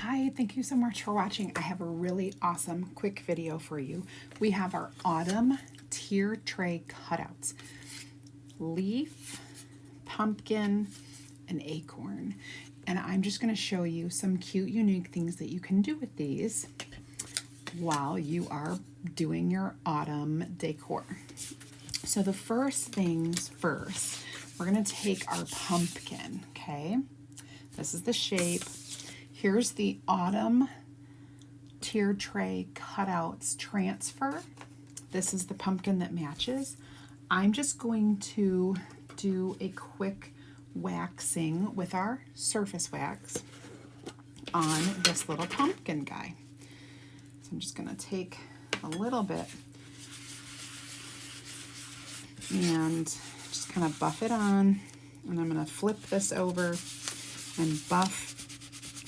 Hi, thank you so much for watching. I have a really awesome quick video for you. We have our autumn tier tray cutouts. Leaf, pumpkin, and acorn. And I'm just going to show you some cute, unique things that you can do with these while you are doing your autumn decor. So the first things first, we're going to take our pumpkin, okay? This is the shape. Here's the autumn tier tray cutouts transfer. This is the pumpkin that matches. I'm just going to do a quick waxing with our surface wax on this little pumpkin guy. So I'm just going to take a little bit and just kind of buff it on, and I'm going to flip this over and buff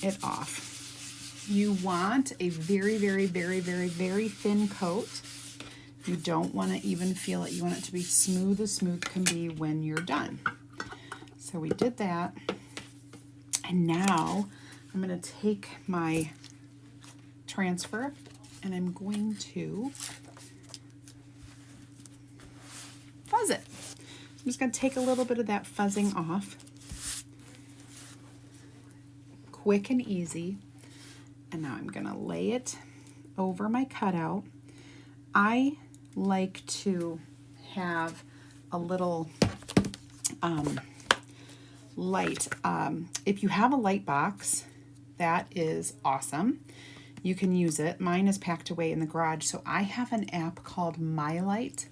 it off. You want a very, very, very, very, very thin coat. You don't want to even feel it. You want it to be smooth as smooth can be when you're done. So we did that. And now I'm going to take my transfer and I'm going to fuzz it. I'm just going to take a little bit of that fuzzing off. Quick and easy. And now I'm going to lay it over my cutout. I like to have a little light. If you have a light box, that is awesome. You can use it. Mine is packed away in the garage, so I have an app called My Light,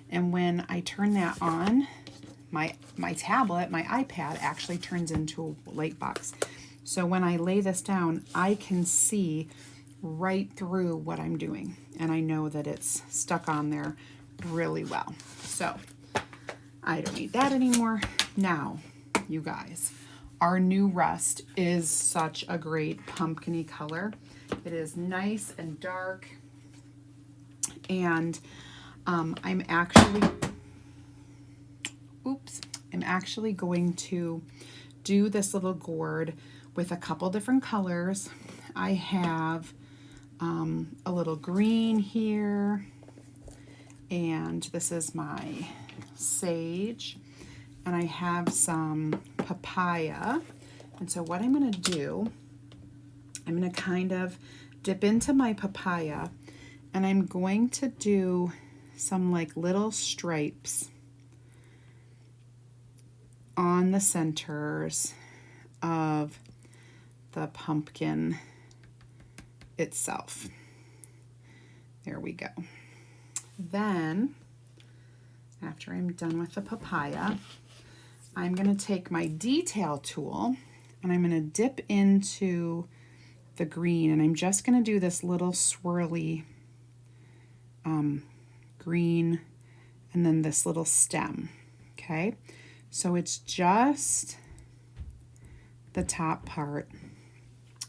and when I turn that on, my tablet, my iPad actually turns into a light box. So when I lay this down, I can see right through what I'm doing, and I know that it's stuck on there really well. So I don't need that anymore. Now, you guys, our new rust is such a great pumpkin-y color. It is nice and dark, and I'm actually going to do this little gourd with a couple different colors. I have a little green here, and this is my sage, and I have some papaya. And so what I'm going to do, I'm going to kind of dip into my papaya, and I'm going to do some like little stripes on the centers of the pumpkin itself. There we go. Then, after I'm done with the papaya, I'm going to take my detail tool and I'm going to dip into the green, and I'm just going to do this little swirly green and then this little stem. Okay, so it's just the top part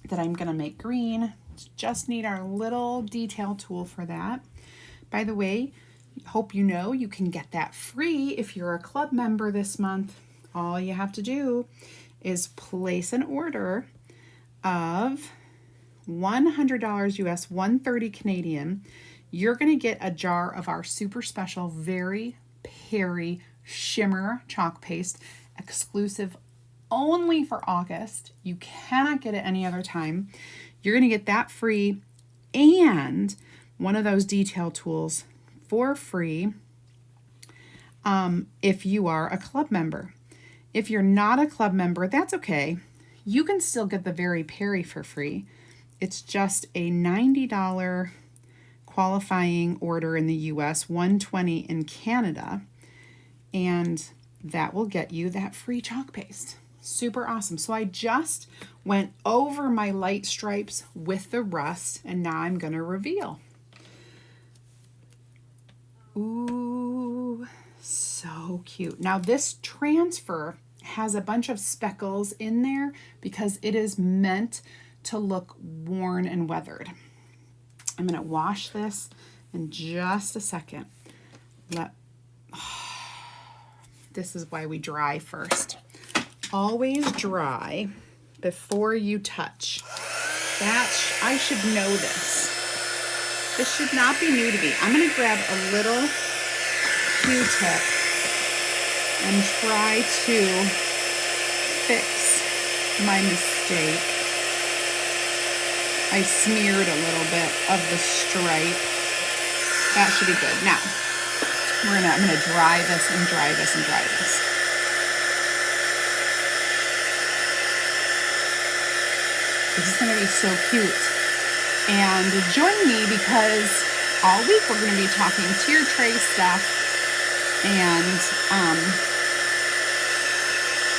that I'm going to make green. Just need our little detail tool for that. By the way, hope you know you can get that free if you're a club member this month. All you have to do is place an order of $100 US, $130 Canadian. You're going to get a jar of our super special Very Peri Shimmer chalk paste, exclusive only for August. You cannot get it any other time. You're going to get that free and one of those detail tools for free if you are a club member. If you're not a club member, that's okay. You can still get the Very Peri for free. It's just a $90 qualifying order in the US, $120 in Canada, and that will get you that free chalk paste. Super awesome. So I just went over my light stripes with the rust, and now I'm going to reveal. Ooh, so cute. Now this transfer has a bunch of speckles in there because it is meant to look worn and weathered. I'm going to wash this in just a second. This is why we dry first. Always dry before you touch. I should know this. This should not be new to me. I'm going to grab a little Q-tip and try to fix my mistake. I smeared a little bit of the stripe. That should be good. Now, I'm gonna dry this and dry this and dry this. This is gonna be so cute. And join me because all week we're gonna be talking tier tray stuff, and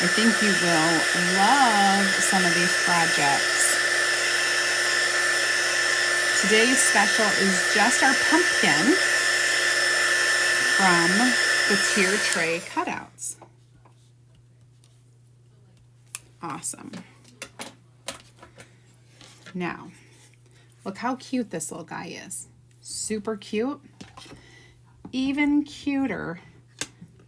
I think you will love some of these projects. Today's special is just our pumpkin from the tier tray cutouts. Awesome. Now, look how cute this little guy is. Super cute. Even cuter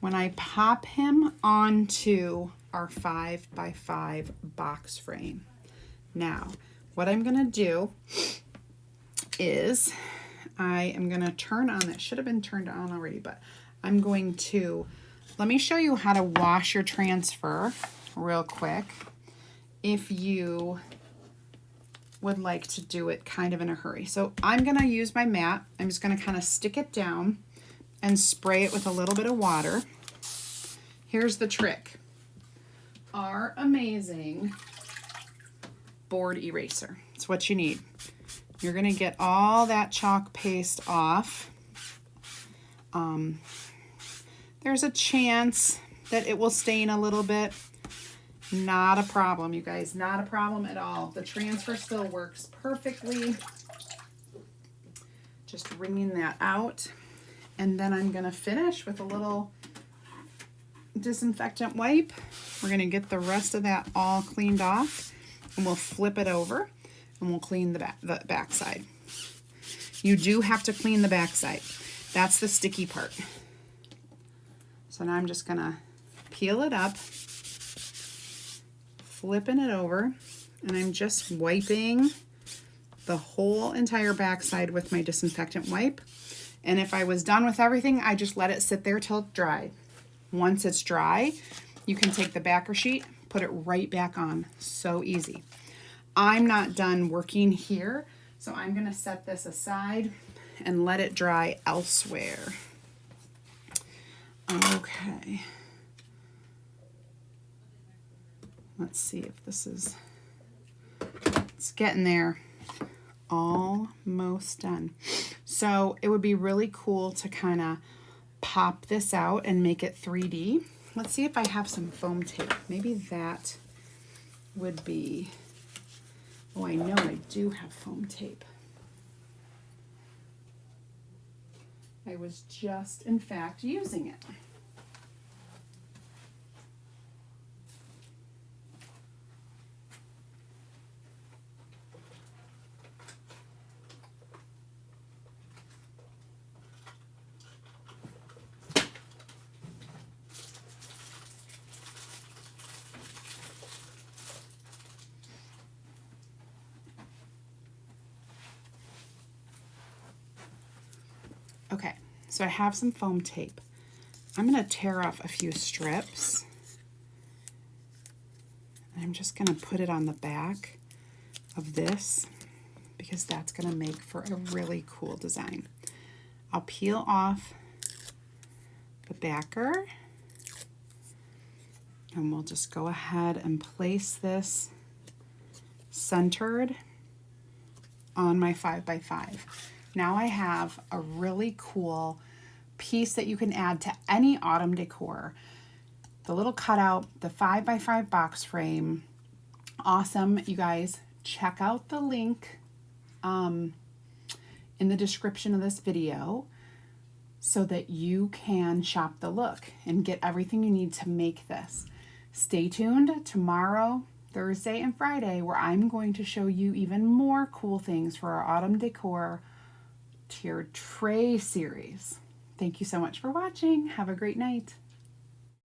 when I pop him onto our 5x5 box frame. Now, what I'm gonna do is I am going to turn on, that should have been turned on already, but I'm going to, let me show you how to wash your transfer real quick if you would like to do it kind of in a hurry. So I'm going to use my mat. I'm just going to kind of stick it down and spray it with a little bit of water. Here's the trick. Our amazing board eraser. It's what you need. You're going to get all that chalk paste off. There's a chance that it will stain a little bit. Not a problem, you guys. Not a problem at all. The transfer still works perfectly. Just wringing that out. And then I'm going to finish with a little disinfectant wipe. We're going to get the rest of that all cleaned off. And we'll flip it over. And we'll clean the back side. You do have to clean the back side. That's the sticky part. So now I'm just gonna peel it up, flipping it over, and I'm just wiping the whole entire back side with my disinfectant wipe. And if I was done with everything, I just let it sit there till it's dry. Once it's dry, you can take the backer sheet, put it right back on. So easy. I'm not done working here, so I'm going to set this aside and let it dry elsewhere. Okay. Let's see if this is, it's getting there. Almost done. So it would be really cool to kind of pop this out and make it 3D. Let's see if I have some foam tape. Maybe that would be... Oh, I know I do have foam tape. I was just, in fact, using it. Okay, so I have some foam tape. I'm going to tear off a few strips. I'm just going to put it on the back of this because that's going to make for a really cool design. I'll peel off the backer and we'll just go ahead and place this centered on my 5x5. Now I have a really cool piece that you can add to any autumn decor. The little cutout, the 5x5 box frame. Awesome, you guys. Check out the link in the description of this video so that you can shop the look and get everything you need to make this. Stay tuned tomorrow, Thursday and Friday, where I'm going to show you even more cool things for our autumn decor tier tray series. Thank you so much for watching. Have a great night.